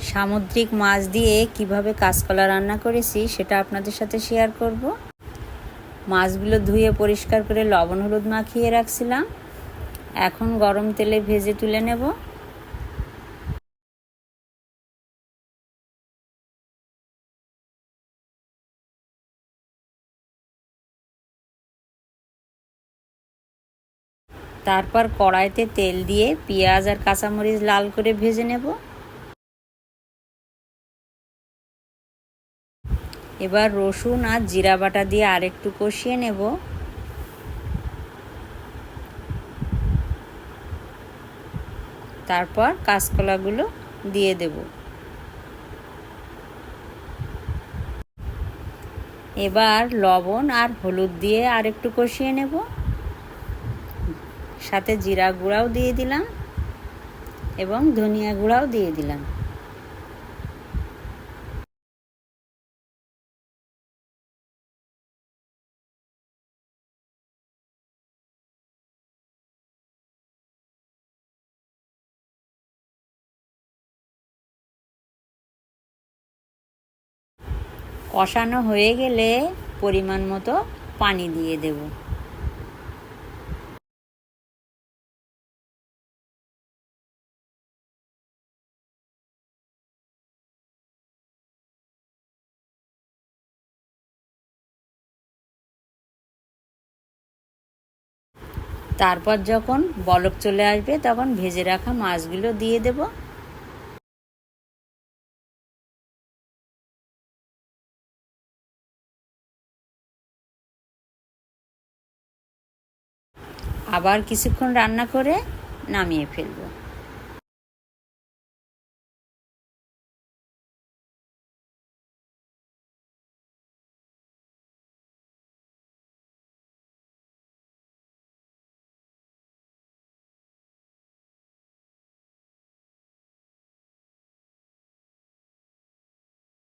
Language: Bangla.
সামুদ্রিক মাছ দিয়ে কিভাবে কাঁচকলা রান্না করেছি সেটা আপনাদের সাথে শেয়ার করব। মাছগুলো ধুয়ে পরিষ্কার করে লবণ হলুদ মাখিয়ে রাখছিলাম। এখন গরম তেলে ভেজে তুলে নেব। তারপর কড়াইতে তেল দিয়ে পেঁয়াজ আর কাঁচামরিচ লাল করে ভেজে নেব। এবার রসুন আর জিরা বাটা দিয়ে আরেকটু কষিয়ে নেব। তারপর কাঁচকলাগুলো দিয়ে দেব। এবার লবণ আর হলুদ দিয়ে আরেকটু কষিয়ে নেব। সাথে জিরা গুঁড়াও দিয়ে দিলাম এবং ধনিয়া গুঁড়াও দিয়ে দিলাম। কষানো হয়ে গেলে পরিমাণ মতো পানি দিয়ে দেব। তারপর যখন বলক চলে আসবে তখন ভেজে রাখা মাছগুলো দিয়ে দেব। আবার কিছুক্ষণ রান্না করে নামিয়ে ফেলব।